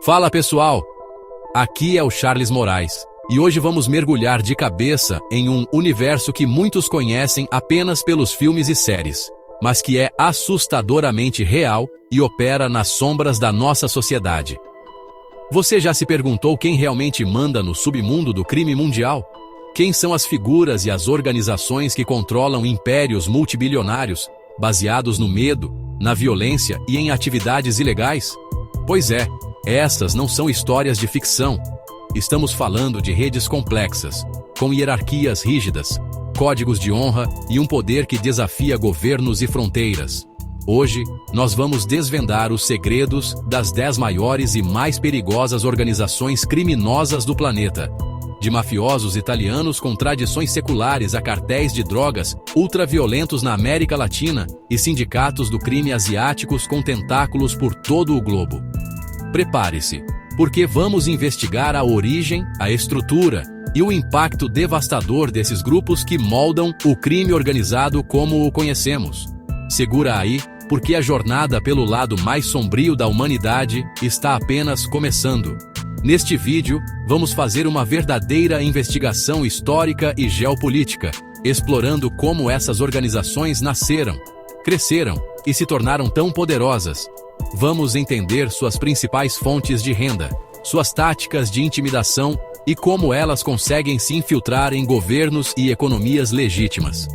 Fala pessoal, aqui é o Charles Moraes, e hoje vamos mergulhar de cabeça em um universo que muitos conhecem apenas pelos filmes e séries, mas que é assustadoramente real e opera nas sombras da nossa sociedade. Você já se perguntou quem realmente manda no submundo do crime mundial? Quem são as figuras e as organizações que controlam impérios multibilionários, baseados no medo, na violência e em atividades ilegais? Pois é, essas não são histórias de ficção. Estamos falando de redes complexas, com hierarquias rígidas, códigos de honra e um poder que desafia governos e fronteiras. Hoje, nós vamos desvendar os segredos das 10 maiores e mais perigosas organizações criminosas do planeta. De mafiosos italianos com tradições seculares a cartéis de drogas ultraviolentos na América Latina e sindicatos do crime asiáticos com tentáculos por todo o globo. Prepare-se, porque vamos investigar a origem, a estrutura e o impacto devastador desses grupos que moldam o crime organizado como o conhecemos. Segura aí, porque a jornada pelo lado mais sombrio da humanidade está apenas começando. Neste vídeo, vamos fazer uma verdadeira investigação histórica e geopolítica, explorando como essas organizações nasceram, cresceram e se tornaram tão poderosas. Vamos entender suas principais fontes de renda, suas táticas de intimidação e como elas conseguem se infiltrar em governos e economias legítimas.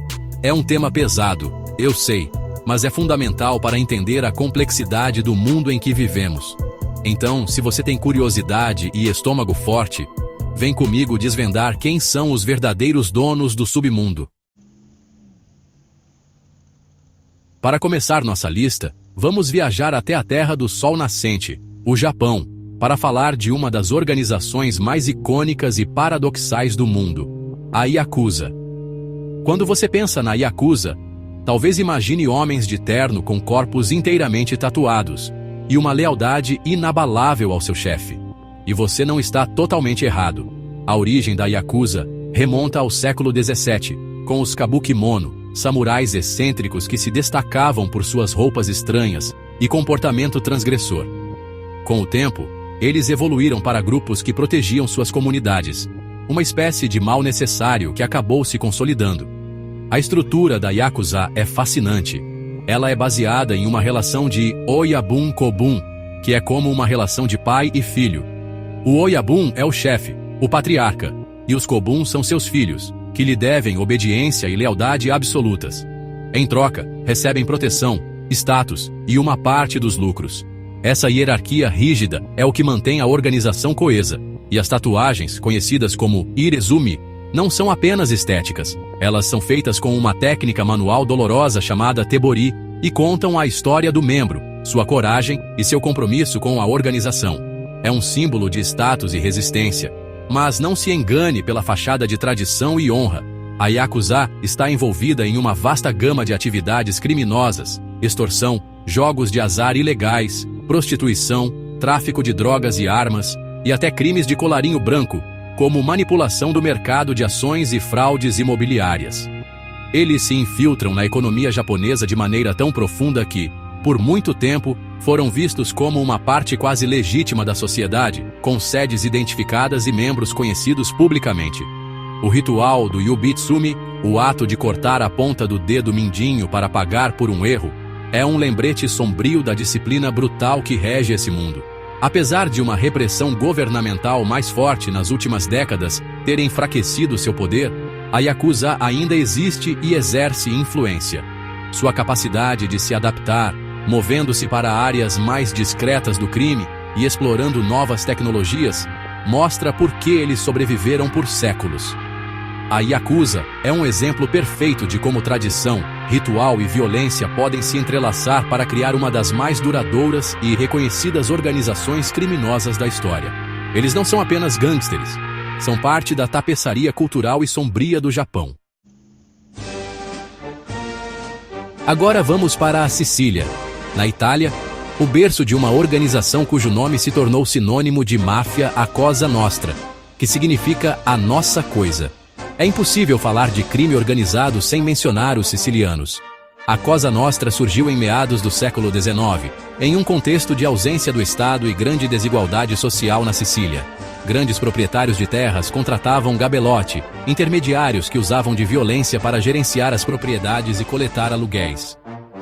É um tema pesado, eu sei, mas é fundamental para entender a complexidade do mundo em que vivemos. Então, se você tem curiosidade e estômago forte, vem comigo desvendar quem são os verdadeiros donos do submundo. Para começar nossa lista, vamos viajar até a Terra do Sol Nascente, o Japão, para falar de uma das organizações mais icônicas e paradoxais do mundo, a Yakuza. Quando você pensa na Yakuza, talvez imagine homens de terno com corpos inteiramente tatuados e uma lealdade inabalável ao seu chefe. E você não está totalmente errado. A origem da Yakuza remonta ao século XVII, com os Kabukimono, samurais excêntricos que se destacavam por suas roupas estranhas e comportamento transgressor. Com o tempo, eles evoluíram para grupos que protegiam suas comunidades, uma espécie de mal necessário que acabou se consolidando. A estrutura da Yakuza é fascinante. Ela é baseada em uma relação de Oyabun-Kobun, que é como uma relação de pai e filho. O Oyabun é o chefe, o patriarca, e os Kobun são seus filhos, que lhe devem obediência e lealdade absolutas. Em troca, recebem proteção, status e uma parte dos lucros. Essa hierarquia rígida é o que mantém a organização coesa, e as tatuagens, conhecidas como irezumi, não são apenas estéticas. Elas são feitas com uma técnica manual dolorosa chamada tebori e contam a história do membro, sua coragem e seu compromisso com a organização. É um símbolo de status e resistência. Mas não se engane pela fachada de tradição e honra. A Yakuza está envolvida em uma vasta gama de atividades criminosas, extorsão, jogos de azar ilegais, prostituição, tráfico de drogas e armas, e até crimes de colarinho branco, como manipulação do mercado de ações e fraudes imobiliárias. Eles se infiltram na economia japonesa de maneira tão profunda que, por muito tempo, foram vistos como uma parte quase legítima da sociedade, com sedes identificadas e membros conhecidos publicamente. O ritual do Yubitsumi, o ato de cortar a ponta do dedo mindinho para pagar por um erro, é um lembrete sombrio da disciplina brutal que rege esse mundo. Apesar de uma repressão governamental mais forte nas últimas décadas ter enfraquecido seu poder, a Yakuza ainda existe e exerce influência. Sua capacidade de se adaptar, movendo-se para áreas mais discretas do crime e explorando novas tecnologias, mostra por que eles sobreviveram por séculos. A Yakuza é um exemplo perfeito de como tradição, ritual e violência podem se entrelaçar para criar uma das mais duradouras e reconhecidas organizações criminosas da história. Eles não são apenas gangsters, são parte da tapeçaria cultural e sombria do Japão. Agora vamos para a Sicília. Na Itália, o berço de uma organização cujo nome se tornou sinônimo de máfia, a Cosa Nostra, que significa a nossa coisa. É impossível falar de crime organizado sem mencionar os sicilianos. A Cosa Nostra surgiu em meados do século XIX, em um contexto de ausência do Estado e grande desigualdade social na Sicília. Grandes proprietários de terras contratavam gabelote, intermediários que usavam de violência para gerenciar as propriedades e coletar aluguéis.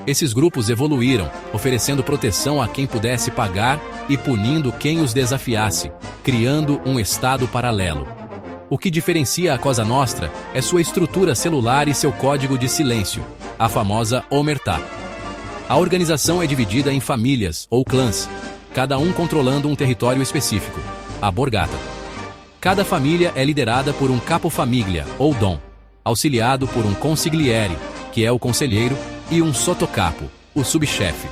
Esses grupos evoluíram, oferecendo proteção a quem pudesse pagar e punindo quem os desafiasse, criando um Estado paralelo. O que diferencia a Cosa Nostra é sua estrutura celular e seu código de silêncio, a famosa Omertà. A organização é dividida em famílias ou clãs, cada um controlando um território específico, a Borgata. Cada família é liderada por um capofamiglia, ou dom, auxiliado por um consigliere, que é o conselheiro, e um sottocapo, o subchefe.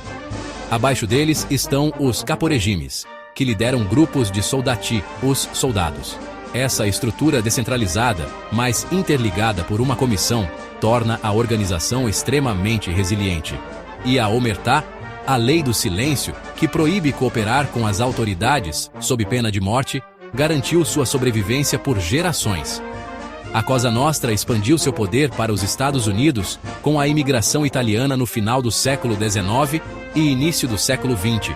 Abaixo deles estão os caporegimes, que lideram grupos de soldati, os soldados. Essa estrutura descentralizada, mas interligada por uma comissão, torna a organização extremamente resiliente. E a Omertà, a lei do silêncio, que proíbe cooperar com as autoridades, sob pena de morte, garantiu sua sobrevivência por gerações. A Cosa Nostra expandiu seu poder para os Estados Unidos com a imigração italiana no final do século XIX e início do século XX,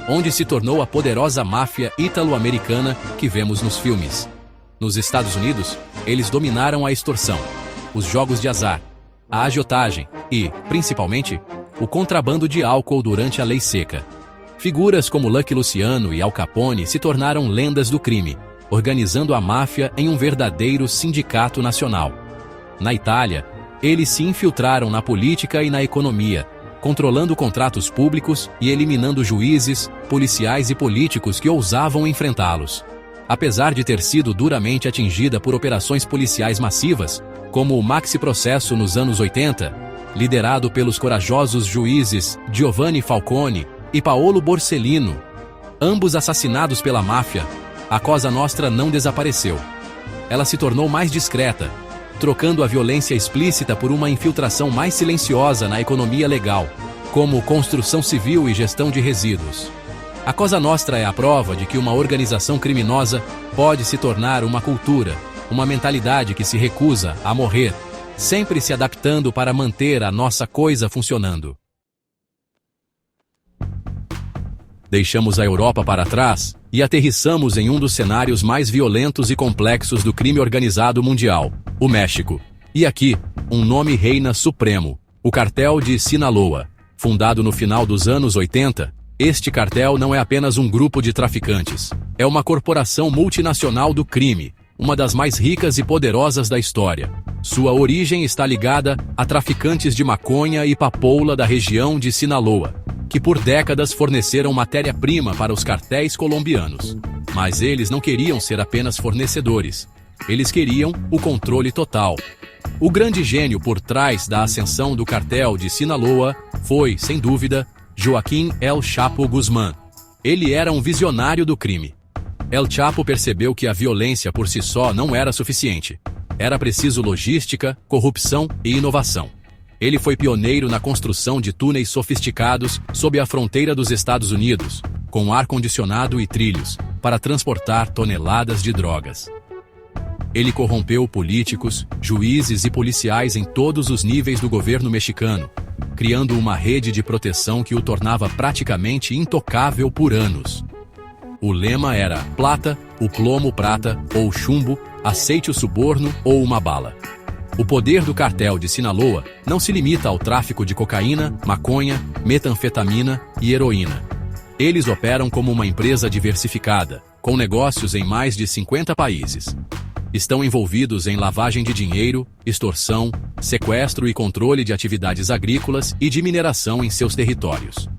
onde se tornou a poderosa máfia ítalo-americana que vemos nos filmes. Nos Estados Unidos, eles dominaram a extorsão, os jogos de azar, a agiotagem e, principalmente, o contrabando de álcool durante a Lei Seca. Figuras como Lucky Luciano e Al Capone se tornaram lendas do crime, organizando a máfia em um verdadeiro sindicato nacional. Na Itália, eles se infiltraram na política e na economia, controlando contratos públicos e eliminando juízes, policiais e políticos que ousavam enfrentá-los. Apesar de ter sido duramente atingida por operações policiais massivas, como o Maxi Processo nos anos 80, liderado pelos corajosos juízes Giovanni Falcone e Paolo Borsellino, ambos assassinados pela máfia, a Cosa Nostra não desapareceu. Ela se tornou mais discreta, trocando a violência explícita por uma infiltração mais silenciosa na economia legal, como construção civil e gestão de resíduos. A Cosa Nostra é a prova de que uma organização criminosa pode se tornar uma cultura, uma mentalidade que se recusa a morrer, sempre se adaptando para manter a nossa coisa funcionando. Deixamos a Europa para trás e aterrissamos em um dos cenários mais violentos e complexos do crime organizado mundial, o México. E aqui, um nome reina supremo, o Cartel de Sinaloa. Fundado no final dos anos 80, este cartel não é apenas um grupo de traficantes. É uma corporação multinacional do crime, uma das mais ricas e poderosas da história. Sua origem está ligada a traficantes de maconha e papoula da região de Sinaloa, que por décadas forneceram matéria-prima para os cartéis colombianos. Mas eles não queriam ser apenas fornecedores. Eles queriam o controle total. O grande gênio por trás da ascensão do cartel de Sinaloa foi, sem dúvida, Joaquim El Chapo Guzmán. Ele era um visionário do crime. El Chapo percebeu que a violência por si só não era suficiente. Era preciso logística, corrupção e inovação. Ele foi pioneiro na construção de túneis sofisticados sob a fronteira dos Estados Unidos, com ar-condicionado e trilhos, para transportar toneladas de drogas. Ele corrompeu políticos, juízes e policiais em todos os níveis do governo mexicano, criando uma rede de proteção que o tornava praticamente intocável por anos. O lema era plata, o plomo prata, ou chumbo, aceite o suborno ou uma bala. O poder do cartel de Sinaloa não se limita ao tráfico de cocaína, maconha, metanfetamina e heroína. Eles operam como uma empresa diversificada, com negócios em mais de 50 países. Estão envolvidos em lavagem de dinheiro, extorsão, sequestro e controle de atividades agrícolas e de mineração em seus territórios.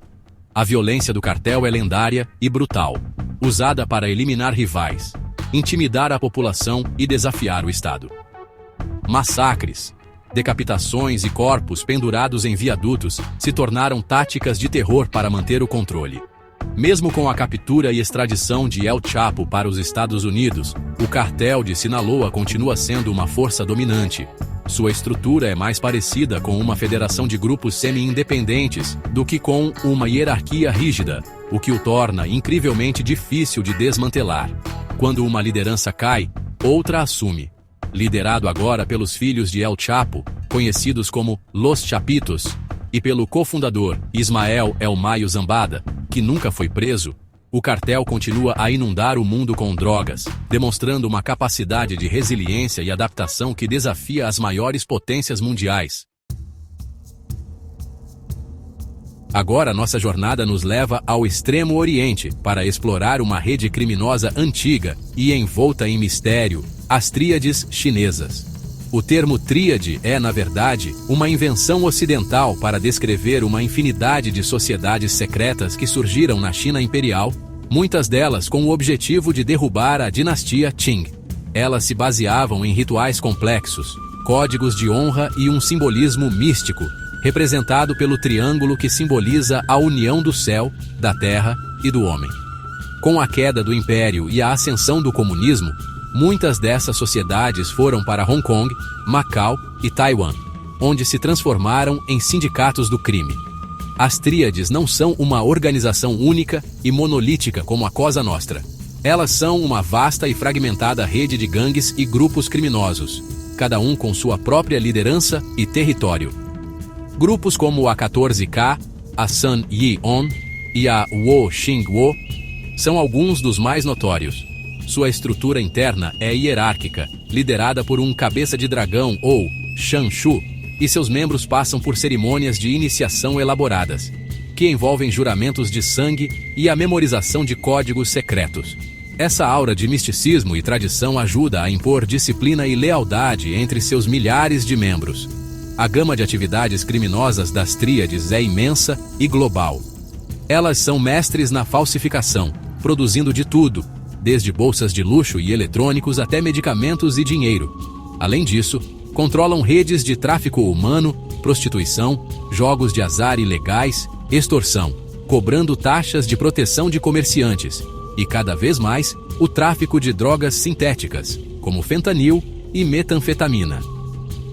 A violência do cartel é lendária e brutal, usada para eliminar rivais, intimidar a população e desafiar o Estado. Massacres, decapitações e corpos pendurados em viadutos se tornaram táticas de terror para manter o controle. Mesmo com a captura e extradição de El Chapo para os Estados Unidos, o cartel de Sinaloa continua sendo uma força dominante. Sua estrutura é mais parecida com uma federação de grupos semi-independentes do que com uma hierarquia rígida, o que o torna incrivelmente difícil de desmantelar. Quando uma liderança cai, outra assume. Liderado agora pelos filhos de El Chapo, conhecidos como Los Chapitos, e pelo cofundador Ismael El Maio Zambada, que nunca foi preso, o cartel continua a inundar o mundo com drogas, demonstrando uma capacidade de resiliência e adaptação que desafia as maiores potências mundiais. Agora nossa jornada nos leva ao Extremo Oriente para explorar uma rede criminosa antiga e envolta em mistério, as tríades chinesas. O termo tríade é, na verdade, uma invenção ocidental para descrever uma infinidade de sociedades secretas que surgiram na China imperial, muitas delas com o objetivo de derrubar a dinastia Qing. Elas se baseavam em rituais complexos, códigos de honra e um simbolismo místico, representado pelo triângulo que simboliza a união do céu, da terra e do homem. Com a queda do império e a ascensão do comunismo, muitas dessas sociedades foram para Hong Kong, Macau e Taiwan, onde se transformaram em sindicatos do crime. As tríades não são uma organização única e monolítica como a Cosa Nostra. Elas são uma vasta e fragmentada rede de gangues e grupos criminosos, cada um com sua própria liderança e território. Grupos como a 14K, a Sun Yi-on e a Wo Xing-wo são alguns dos mais notórios. Sua estrutura interna é hierárquica, liderada por um cabeça de dragão ou Shanshu, e seus membros passam por cerimônias de iniciação elaboradas, que envolvem juramentos de sangue e a memorização de códigos secretos. Essa aura de misticismo e tradição ajuda a impor disciplina e lealdade entre seus milhares de membros. A gama de atividades criminosas das tríades é imensa e global. Elas são mestres na falsificação, produzindo de tudo, desde bolsas de luxo e eletrônicos até medicamentos e dinheiro. Além disso, controlam redes de tráfico humano, prostituição, jogos de azar ilegais, extorsão, cobrando taxas de proteção de comerciantes, e cada vez mais, o tráfico de drogas sintéticas, como fentanil e metanfetamina.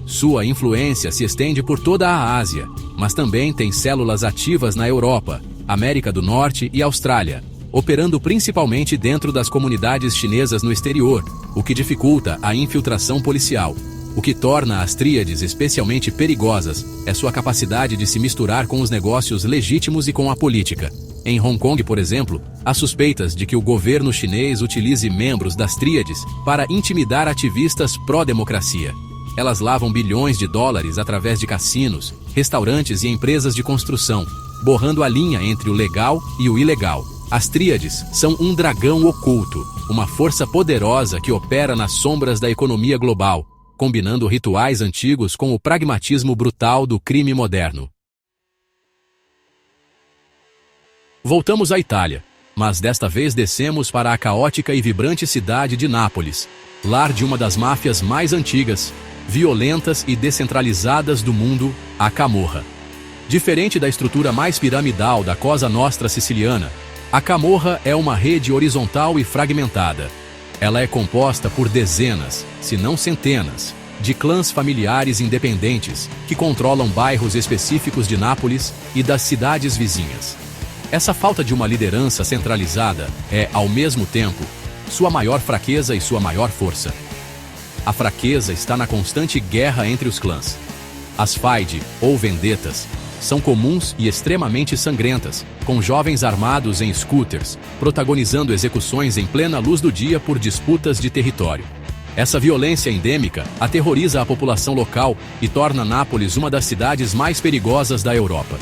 Sua influência se estende por toda a Ásia, mas também tem células ativas na Europa, América do Norte e Austrália, operando principalmente dentro das comunidades chinesas no exterior, o que dificulta a infiltração policial. O que torna as tríades especialmente perigosas é sua capacidade de se misturar com os negócios legítimos e com a política. Em Hong Kong, por exemplo, há suspeitas de que o governo chinês utilize membros das tríades para intimidar ativistas pró-democracia. Elas lavam bilhões de dólares através de cassinos, restaurantes e empresas de construção, borrando a linha entre o legal e o ilegal. As tríades são um dragão oculto, uma força poderosa que opera nas sombras da economia global, combinando rituais antigos com o pragmatismo brutal do crime moderno. Voltamos à Itália, mas desta vez descemos para a caótica e vibrante cidade de Nápoles, lar de uma das máfias mais antigas, violentas e descentralizadas do mundo, a Camorra. Diferente da estrutura mais piramidal da Cosa Nostra siciliana, a Camorra é uma rede horizontal e fragmentada. Ela é composta por dezenas, se não centenas, de clãs familiares independentes que controlam bairros específicos de Nápoles e das cidades vizinhas. Essa falta de uma liderança centralizada é, ao mesmo tempo, sua maior fraqueza e sua maior força. A fraqueza está na constante guerra entre os clãs. As faide, ou vendetas, são comuns e extremamente sangrentas, com jovens armados em scooters, protagonizando execuções em plena luz do dia por disputas de território. Essa violência endêmica aterroriza a população local e torna Nápoles uma das cidades mais perigosas da Europa.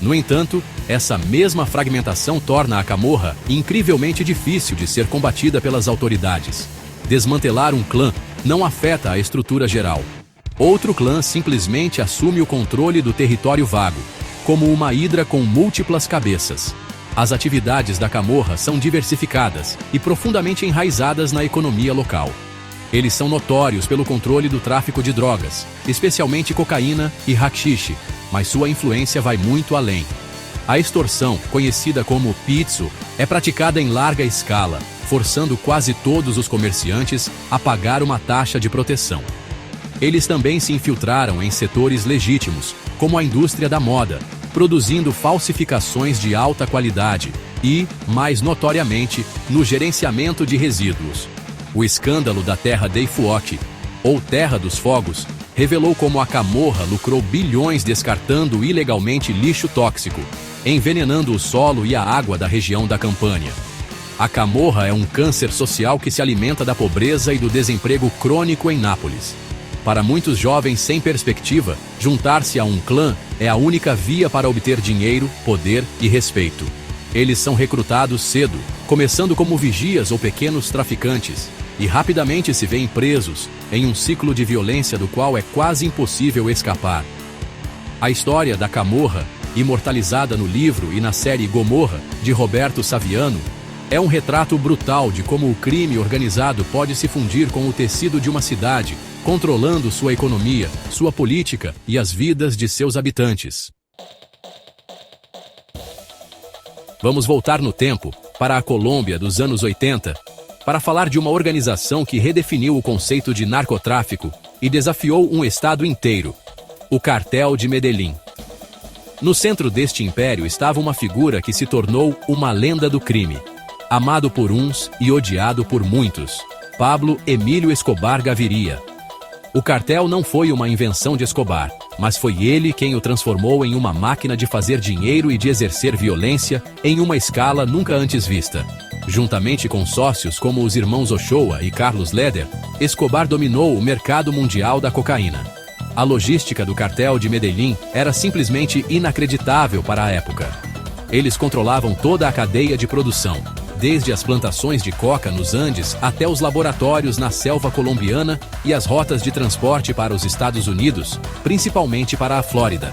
No entanto, essa mesma fragmentação torna a Camorra incrivelmente difícil de ser combatida pelas autoridades. Desmantelar um clã não afeta a estrutura geral. Outro clã simplesmente assume o controle do território vago, como uma hidra com múltiplas cabeças. As atividades da Camorra são diversificadas e profundamente enraizadas na economia local. Eles são notórios pelo controle do tráfico de drogas, especialmente cocaína e haxixe, mas sua influência vai muito além. A extorsão, conhecida como pizzo, é praticada em larga escala, forçando quase todos os comerciantes a pagar uma taxa de proteção. Eles também se infiltraram em setores legítimos, como a indústria da moda, produzindo falsificações de alta qualidade e, mais notoriamente, no gerenciamento de resíduos. O escândalo da Terra dei Fuochi, ou Terra dos Fogos, revelou como a Camorra lucrou bilhões descartando ilegalmente lixo tóxico, envenenando o solo e a água da região da Campânia. A Camorra é um câncer social que se alimenta da pobreza e do desemprego crônico em Nápoles. Para muitos jovens sem perspectiva, juntar-se a um clã é a única via para obter dinheiro, poder e respeito. Eles são recrutados cedo, começando como vigias ou pequenos traficantes, e rapidamente se veem presos em um ciclo de violência do qual é quase impossível escapar. A história da Camorra, imortalizada no livro e na série Gomorra, de Roberto Saviano, é um retrato brutal de como o crime organizado pode se fundir com o tecido de uma cidade, controlando sua economia, sua política e as vidas de seus habitantes. Vamos voltar no tempo, para a Colômbia dos anos 80, para falar de uma organização que redefiniu o conceito de narcotráfico e desafiou um estado inteiro: o Cartel de Medellín. No centro deste império estava uma figura que se tornou uma lenda do crime. Amado por uns e odiado por muitos: Pablo Emílio Escobar Gaviria. O cartel não foi uma invenção de Escobar, mas foi ele quem o transformou em uma máquina de fazer dinheiro e de exercer violência em uma escala nunca antes vista. Juntamente com sócios como os irmãos Ochoa e Carlos Leder, Escobar dominou o mercado mundial da cocaína. A logística do cartel de Medellín era simplesmente inacreditável para a época. Eles controlavam toda a cadeia de produção, desde as plantações de coca nos Andes até os laboratórios na selva colombiana e as rotas de transporte para os Estados Unidos, principalmente para a Flórida.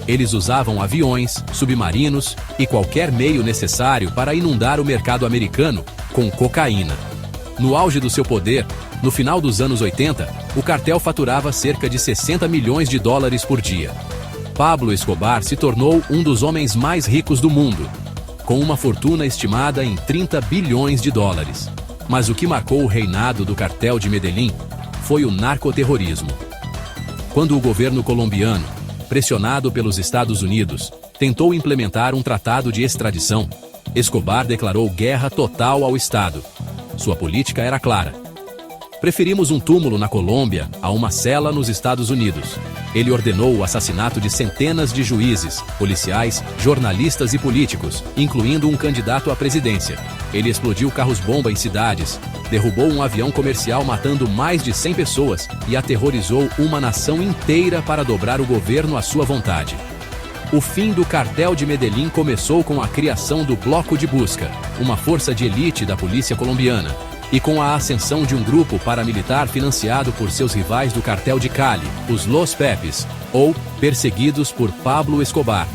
Eles usavam aviões, submarinos e qualquer meio necessário para inundar o mercado americano com cocaína. No auge do seu poder, no final dos anos 80, o cartel faturava cerca de 60 milhões de dólares por dia. Pablo Escobar se tornou um dos homens mais ricos do mundo, com uma fortuna estimada em 30 bilhões de dólares. Mas o que marcou o reinado do cartel de Medellín foi o narcoterrorismo. Quando o governo colombiano, pressionado pelos Estados Unidos, tentou implementar um tratado de extradição, Escobar declarou guerra total ao Estado. Sua política era clara: preferimos um túmulo na Colômbia a uma cela nos Estados Unidos. Ele ordenou o assassinato de centenas de juízes, policiais, jornalistas e políticos, incluindo um candidato à presidência. Ele explodiu carros-bomba em cidades, derrubou um avião comercial matando mais de 100 pessoas e aterrorizou uma nação inteira para dobrar o governo à sua vontade. O fim do cartel de Medellín começou com a criação do Bloco de Busca, uma força de elite da polícia colombiana, e com a ascensão de um grupo paramilitar financiado por seus rivais do cartel de Cali, os Los Pepes, ou perseguidos por Pablo Escobar.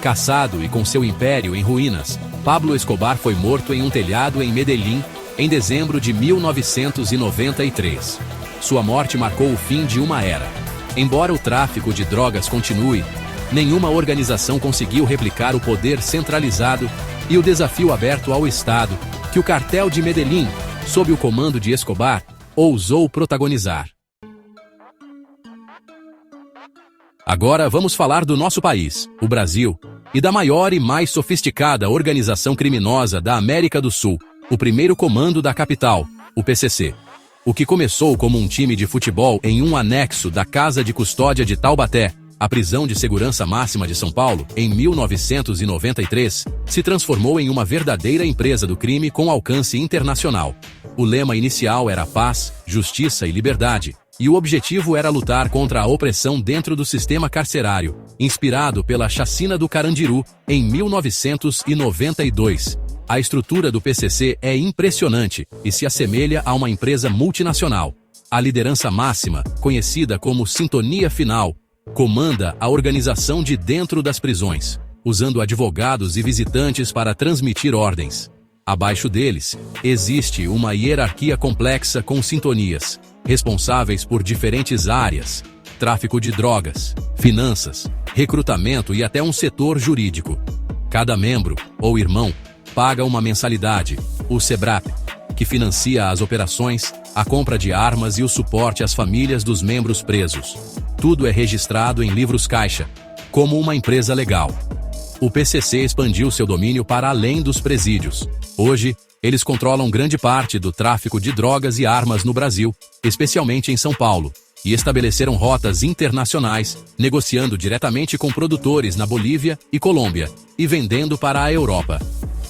Caçado e com seu império em ruínas, Pablo Escobar foi morto em um telhado em Medellín em dezembro de 1993. Sua morte marcou o fim de uma era. Embora o tráfico de drogas continue, nenhuma organização conseguiu replicar o poder centralizado e o desafio aberto ao Estado que o cartel de Medellín, sob o comando de Escobar, ousou protagonizar. Agora vamos falar do nosso país, o Brasil, e da maior e mais sofisticada organização criminosa da América do Sul, o primeiro comando da capital, o PCC. O que começou como um time de futebol em um anexo da Casa de Custódia de Taubaté, a prisão de segurança máxima de São Paulo, em 1993, se transformou em uma verdadeira empresa do crime com alcance internacional. O lema inicial era paz, justiça e liberdade, e o objetivo era lutar contra a opressão dentro do sistema carcerário, inspirado pela chacina do Carandiru, em 1992. A estrutura do PCC é impressionante e se assemelha a uma empresa multinacional. A liderança máxima, conhecida como Sintonia Final, comanda a organização de dentro das prisões, usando advogados e visitantes para transmitir ordens. Abaixo deles, existe uma hierarquia complexa com sintonias, responsáveis por diferentes áreas: tráfico de drogas, finanças, recrutamento e até um setor jurídico. Cada membro, ou irmão, paga uma mensalidade, o SEBRAP, que financia as operações, a compra de armas e o suporte às famílias dos membros presos. Tudo é registrado em livros caixa, como uma empresa legal. o PCC expandiu seu domínio para além dos presídios. Hoje, eles controlam grande parte do tráfico de drogas e armas no Brasil, especialmente em São Paulo, e estabeleceram rotas internacionais, negociando diretamente com produtores na Bolívia e Colômbia, e vendendo para a Europa.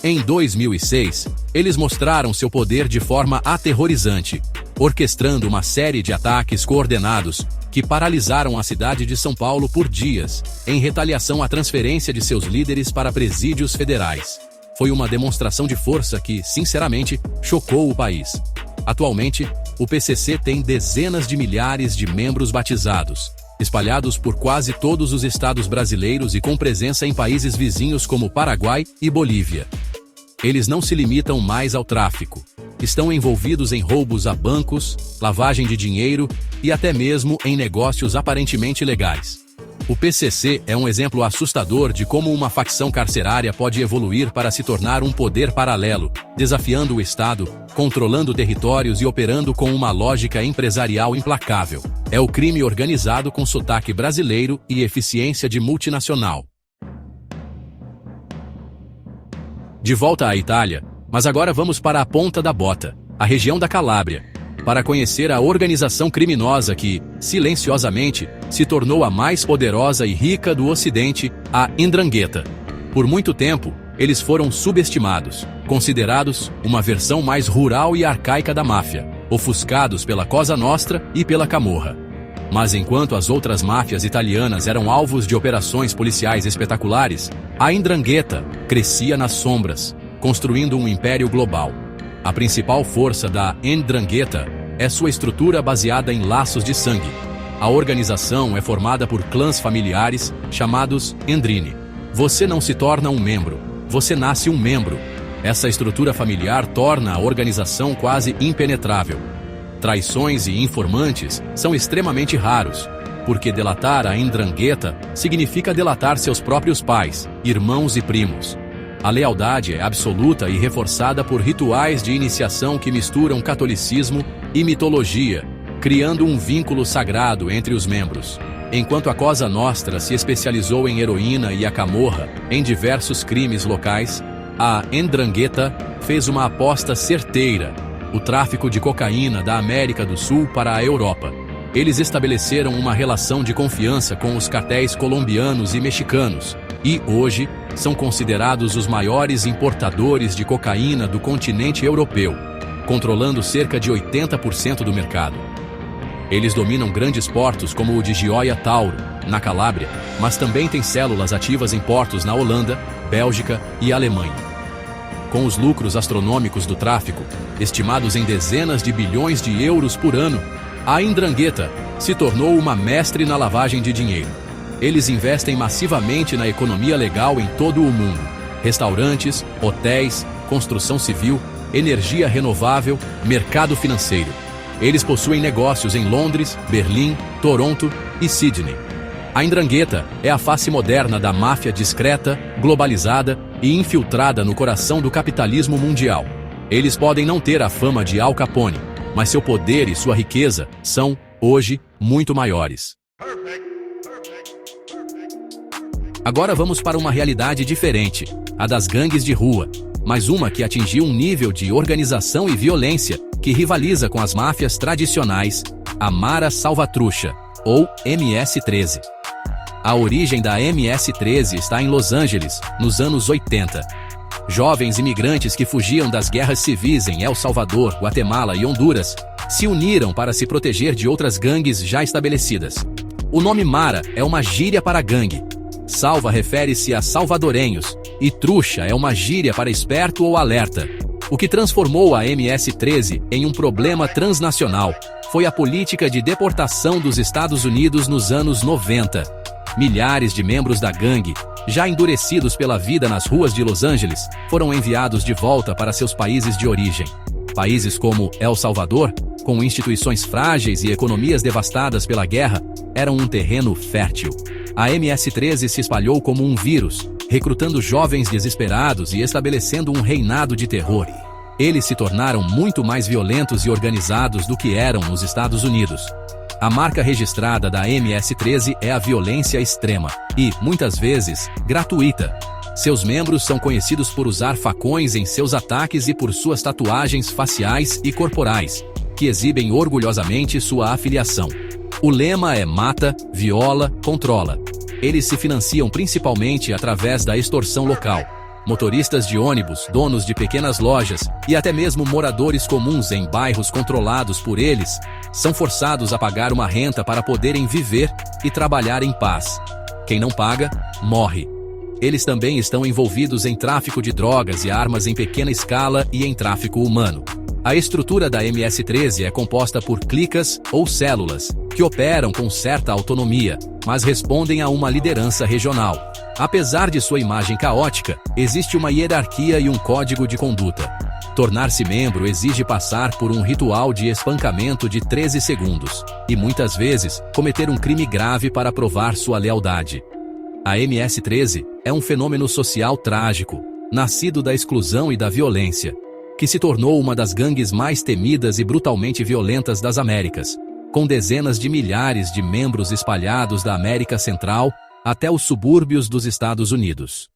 Em 2006, eles mostraram seu poder de forma aterrorizante, orquestrando uma série de ataques coordenados que paralisaram a cidade de São Paulo por dias, em retaliação à transferência de seus líderes para presídios federais. Foi uma demonstração de força que, sinceramente, chocou o país. Atualmente, o PCC tem dezenas de milhares de membros batizados, espalhados por quase todos os estados brasileiros e com presença em países vizinhos como Paraguai e Bolívia. Eles não se limitam mais ao tráfico. Estão envolvidos em roubos a bancos, lavagem de dinheiro e até mesmo em negócios aparentemente legais. O PCC é um exemplo assustador de como uma facção carcerária pode evoluir para se tornar um poder paralelo, desafiando o Estado, controlando territórios e operando com uma lógica empresarial implacável. É o crime organizado com sotaque brasileiro e eficiência de multinacional. De volta à Itália, mas agora vamos para a ponta da bota, a região da Calábria, para conhecer a organização criminosa que, silenciosamente, se tornou a mais poderosa e rica do Ocidente, a 'Ndrangheta. Por muito tempo, eles foram subestimados, considerados uma versão mais rural e arcaica da máfia, ofuscados pela Cosa Nostra e pela Camorra. Mas enquanto as outras máfias italianas eram alvos de operações policiais espetaculares, a 'Ndrangheta crescia nas sombras, construindo um império global. A principal força da 'Ndrangheta é sua estrutura baseada em laços de sangue. A organização é formada por clãs familiares, chamados Ndrini. Você não se torna um membro, você nasce um membro. Essa estrutura familiar torna a organização quase impenetrável. Traições e informantes são extremamente raros, porque delatar a 'Ndrangheta significa delatar seus próprios pais, irmãos e primos. A lealdade é absoluta e reforçada por rituais de iniciação que misturam catolicismo e mitologia, criando um vínculo sagrado entre os membros. Enquanto a Cosa Nostra se especializou em heroína e a Camorra em diversos crimes locais, a 'Ndrangheta fez uma aposta certeira: o tráfico de cocaína da América do Sul para a Europa. Eles estabeleceram uma relação de confiança com os cartéis colombianos e mexicanos, e, hoje, são considerados os maiores importadores de cocaína do continente europeu, controlando cerca de 80% do mercado. Eles dominam grandes portos como o de Gioia Tauro, na Calábria, mas também têm células ativas em portos na Holanda, Bélgica e Alemanha. Com os lucros astronômicos do tráfico, estimados em dezenas de bilhões de euros por ano, a 'Ndrangheta se tornou uma mestre na lavagem de dinheiro. Eles investem massivamente na economia legal em todo o mundo: restaurantes, hotéis, construção civil, energia renovável, mercado financeiro. Eles possuem negócios em Londres, Berlim, Toronto e Sydney. A 'Ndrangheta é a face moderna da máfia discreta, globalizada e infiltrada no coração do capitalismo mundial. Eles podem não ter a fama de Al Capone, mas seu poder e sua riqueza são, hoje, muito maiores. Agora vamos para uma realidade diferente, a das gangues de rua, mas uma que atingiu um nível de organização e violência que rivaliza com as máfias tradicionais, a Mara Salvatrucha, ou MS-13. A origem da MS-13 está em Los Angeles, nos anos 80. Jovens imigrantes que fugiam das guerras civis em El Salvador, Guatemala e Honduras se uniram para se proteger de outras gangues já estabelecidas. O nome Mara é uma gíria para gangue. Salva refere-se a salvadorenhos e trucha é uma gíria para esperto ou alerta. O que transformou a MS-13 em um problema transnacional foi a política de deportação dos Estados Unidos nos anos 90. Milhares de membros da gangue, já endurecidos pela vida nas ruas de Los Angeles, foram enviados de volta para seus países de origem. Países como El Salvador, com instituições frágeis e economias devastadas pela guerra, eram um terreno fértil. A MS-13 se espalhou como um vírus, recrutando jovens desesperados e estabelecendo um reinado de terror. Eles se tornaram muito mais violentos e organizados do que eram nos Estados Unidos. A marca registrada da MS-13 é a violência extrema e, muitas vezes, gratuita. Seus membros são conhecidos por usar facões em seus ataques e por suas tatuagens faciais e corporais, que exibem orgulhosamente sua afiliação. O lema é mata, viola, controla. Eles se financiam principalmente através da extorsão local. Motoristas de ônibus, donos de pequenas lojas e até mesmo moradores comuns em bairros controlados por eles são forçados a pagar uma renda para poderem viver e trabalhar em paz. Quem não paga, morre. Eles também estão envolvidos em tráfico de drogas e armas em pequena escala e em tráfico humano. A estrutura da MS-13 é composta por clicas ou células, que operam com certa autonomia, mas respondem a uma liderança regional. Apesar de sua imagem caótica, existe uma hierarquia e um código de conduta. Tornar-se membro exige passar por um ritual de espancamento de 13 segundos, e muitas vezes cometer um crime grave para provar sua lealdade. A MS-13 é um fenômeno social trágico, nascido da exclusão e da violência, que se tornou uma das gangues mais temidas e brutalmente violentas das Américas, com dezenas de milhares de membros espalhados da América Central até os subúrbios dos Estados Unidos.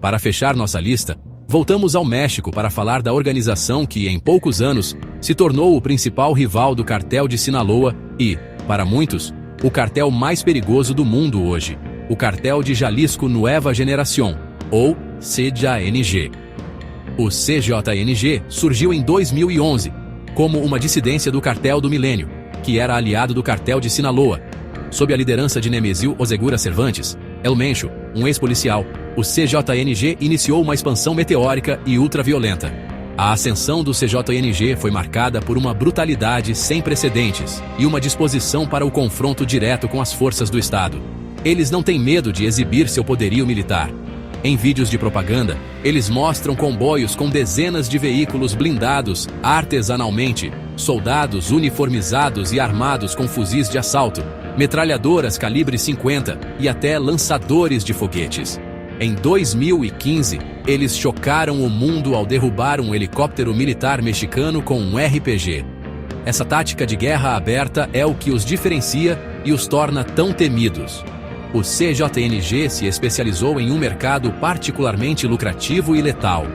Para fechar nossa lista, voltamos ao México para falar da organização que, em poucos anos, se tornou o principal rival do cartel de Sinaloa e, para muitos, o cartel mais perigoso do mundo hoje, o cartel de Jalisco Nueva Generación, ou CJNG. O CJNG surgiu em 2011, como uma dissidência do cartel do Milênio, que era aliado do cartel de Sinaloa. Sob a liderança de Nemesio Ozegura Cervantes, El Mencho, um ex-policial, o CJNG iniciou uma expansão meteórica e ultraviolenta. A ascensão do CJNG foi marcada por uma brutalidade sem precedentes e uma disposição para o confronto direto com as forças do Estado. Eles não têm medo de exibir seu poderio militar. Em vídeos de propaganda, eles mostram comboios com dezenas de veículos blindados artesanalmente, soldados uniformizados e armados com fuzis de assalto, metralhadoras calibre 50 e até lançadores de foguetes. Em 2015, eles chocaram o mundo ao derrubar um helicóptero militar mexicano com um RPG. Essa tática de guerra aberta é o que os diferencia e os torna tão temidos. O CJNG se especializou em um mercado particularmente lucrativo e letal: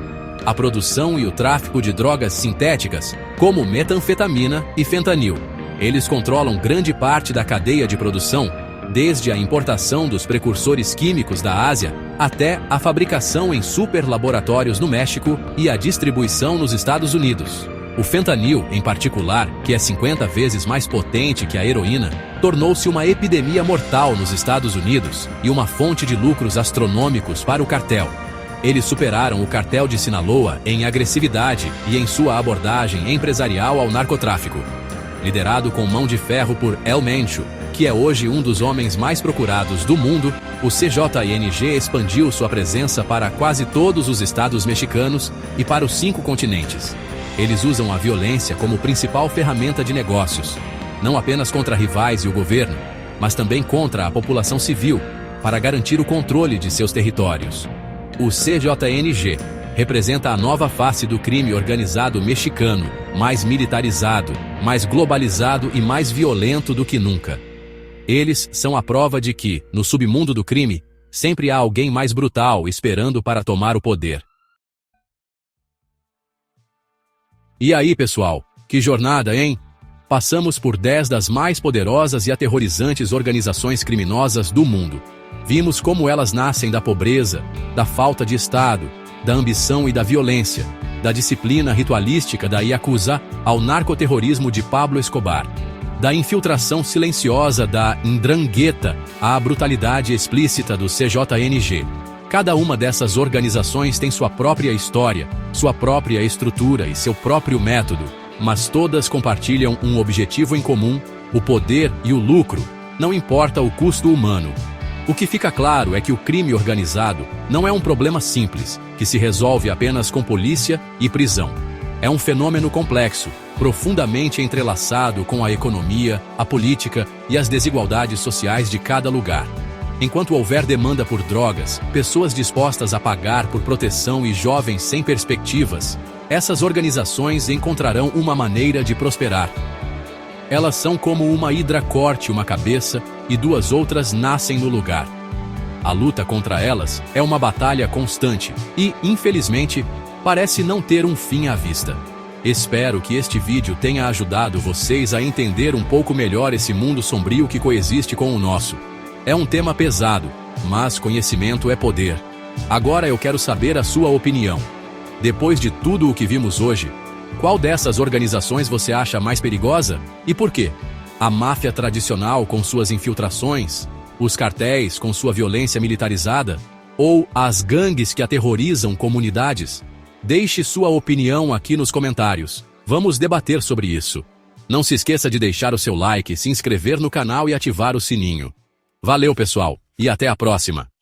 a produção e o tráfico de drogas sintéticas, como metanfetamina e fentanil. Eles controlam grande parte da cadeia de produção, desde a importação dos precursores químicos da Ásia até a fabricação em superlaboratórios no México e a distribuição nos Estados Unidos. O fentanil, em particular, que é 50 vezes mais potente que a heroína, tornou-se uma epidemia mortal nos Estados Unidos e uma fonte de lucros astronômicos para o cartel. Eles superaram o cartel de Sinaloa em agressividade e em sua abordagem empresarial ao narcotráfico. Liderado com mão de ferro por El Mencho, que é hoje um dos homens mais procurados do mundo, o CJNG expandiu sua presença para quase todos os estados mexicanos e para os 5 continentes. Eles usam a violência como principal ferramenta de negócios, não apenas contra rivais e o governo, mas também contra a população civil, para garantir o controle de seus territórios. O CJNG representa a nova face do crime organizado mexicano, mais militarizado, mais globalizado e mais violento do que nunca. Eles são a prova de que, no submundo do crime, sempre há alguém mais brutal esperando para tomar o poder. E aí, pessoal, que jornada, hein? Passamos por 10 das mais poderosas e aterrorizantes organizações criminosas do mundo. Vimos como elas nascem da pobreza, da falta de Estado, da ambição e da violência, da disciplina ritualística da Yakuza ao narcoterrorismo de Pablo Escobar, da infiltração silenciosa da Ndrangheta à brutalidade explícita do CJNG. Cada uma dessas organizações tem sua própria história, sua própria estrutura e seu próprio método, mas todas compartilham um objetivo em comum: o poder e o lucro, não importa o custo humano. O que fica claro é que o crime organizado não é um problema simples, que se resolve apenas com polícia e prisão. É um fenômeno complexo, profundamente entrelaçado com a economia, a política e as desigualdades sociais de cada lugar. Enquanto houver demanda por drogas, pessoas dispostas a pagar por proteção e jovens sem perspectivas, essas organizações encontrarão uma maneira de prosperar. Elas são como uma hidra corte uma cabeça e 2 outras nascem no lugar. A luta contra elas é uma batalha constante e, infelizmente, parece não ter um fim à vista. Espero que este vídeo tenha ajudado vocês a entender um pouco melhor esse mundo sombrio que coexiste com o nosso. É um tema pesado, mas conhecimento é poder. Agora eu quero saber a sua opinião. Depois de tudo o que vimos hoje, qual dessas organizações você acha mais perigosa e por quê? A máfia tradicional com suas infiltrações, os cartéis com sua violência militarizada ou as gangues que aterrorizam comunidades? Deixe sua opinião aqui nos comentários. Vamos debater sobre isso. Não se esqueça de deixar o seu like, se inscrever no canal e ativar o sininho. Valeu, pessoal, e até a próxima!